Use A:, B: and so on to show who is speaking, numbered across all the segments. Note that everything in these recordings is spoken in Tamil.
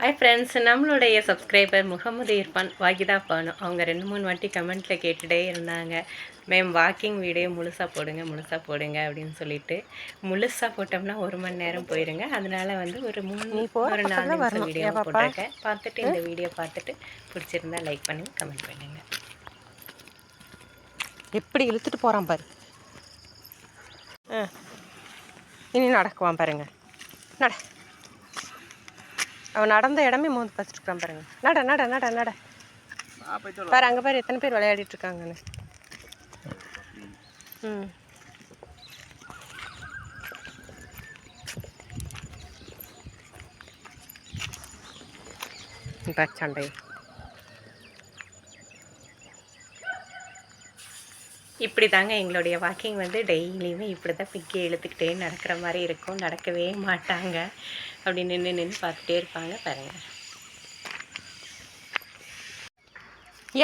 A: ஹாய் ஃப்ரெண்ட்ஸ், நம்மளுடைய சப்ஸ்கிரைபர் முகமது இர்ஃபான் வாகிதா பானு அவங்க 2-3 வாட்டி கமெண்ட்டில் கேட்டுகிட்டே இருந்தாங்க. மேம் வாக்கிங் வீடியோ முழுசாக போடுங்க அப்படின்னு சொல்லிட்டு. முழுசாக போட்டோம்னா 1 மணி நேரம் போயிருங்க. அதனால வந்து ஒரு 4 நிமிஷம் வீடியோ போட்டிருக்கேன். பார்த்துட்டு இந்த வீடியோ பார்த்துட்டு பிடிச்சிருந்தா லைக் பண்ணி கமெண்ட் பண்ணுங்க.
B: எப்படி இழுத்துட்டு போகிறான் பாரு. இனி நடக்குவான் பாருங்க. அவன் நடந்த இடமே மோந்து பார்த்துட்டு இருக்கான் பாருங்க. நட நட நட நட பாரு, அங்கே பாரு எத்தனை பேர் விளையாடிட்டு இருக்காங்கன்னு. சண்டை
A: இப்படி தாங்க எங்களுடைய வாக்கிங் வந்து டெய்லியுமே இப்படி தான் பிக்கி இழுத்துக்கிட்டே நடக்கிற மாதிரி இருக்கும். நடக்கவே மாட்டாங்க, அப்படி நின்று பார்த்துட்டே இருப்பாங்க பாருங்கள்.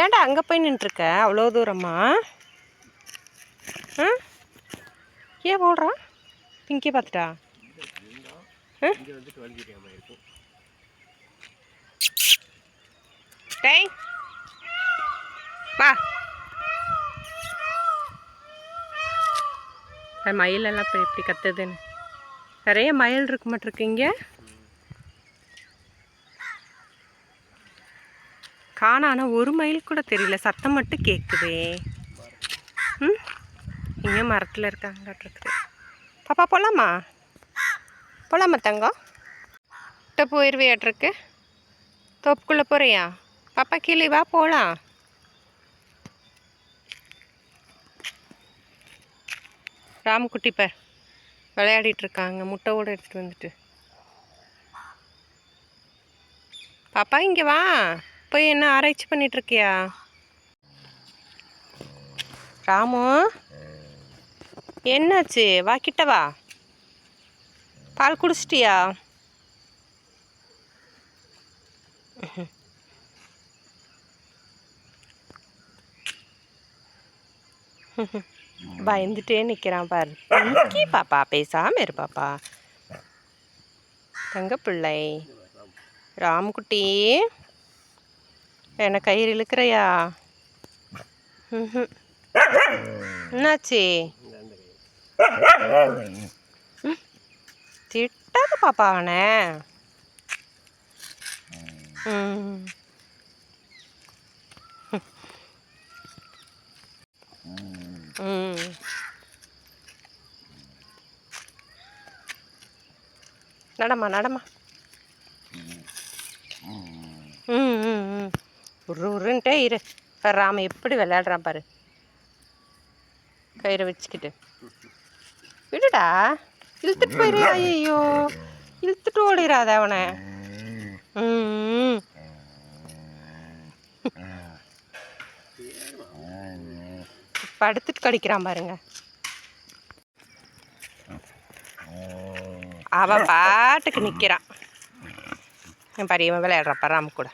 B: ஏன்டா அங்கே போய் நின்றுருக்க அவ்வளோ தூரமா? ஏன் போடுறான்? பிங்கி பார்த்துட்டா? டேய் வா. மயிலெல்லாம் இப்போ எப்படி கத்துதுன்னு. நிறைய மயில் இருக்க மாட்டிருக்கு இங்கே. காணானா ஒரு மயில் கூட தெரியல, சத்தம் மட்டும் கேட்குதே. இங்கே மரத்தில் இருக்காங்கட்டு. பாப்பா போகலாமா? போகலாமா தங்கம்? கிட்ட போயிடுவியாட்ருக்கு. தோப்புக்குள்ளே போகிறியா? பாப்பா கீழே வா போகலாம். ராமக்குட்டி பார் விளையாடிட்டு இருக்காங்க முட்டையோடு எடுத்துகிட்டு வந்துட்டு. பாப்பா இங்கே வா. போய் என்ன ஆராய்ச்சி பண்ணிகிட்ருக்கியா? ராமு என்னாச்சு? வா கிட்ட வா. பால் குடிச்சிட்டியா? பயந்துட்டே நிற்கிறான் பாரு. நிக்கி பாப்பா, பேசாமல் இரு பாப்பா. தங்க பிள்ளை ராமுக்குட்டி, என்ன கயிறு இழுக்கிறையா? என்னாச்சு? திட்டாத பாப்பா அவனை. நடமா நடமா. உருன்ட்டே இரு. ராம எப்படி விளையாடுறான் பாரு, கயிறை வச்சுக்கிட்டு. விடுடா, இழுத்துட்டு போயிரு. ஐயோ, இழுத்துட்டு ஓடிடாத அவனை. படுத்துட்டு கடிக்கிறான் பாருங்க. அவன் பாட்டுக்கு நிற்கிறான். என் பரியவன் விளையாடுறான் பாரு ராம கூட.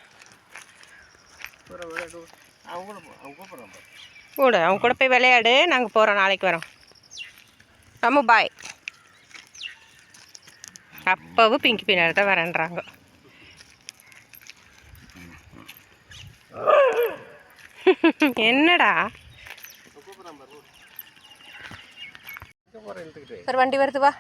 B: கூட அவங்க கூட போய் விளையாடு. நாங்கள் போகிறோம், நாளைக்கு வரோம். ராமு பாய். அப்பவும் பிங்கி பின்னாடி தான் வரேன்றாங்க. என்னடா ஒரு வண்டி வருது, வா.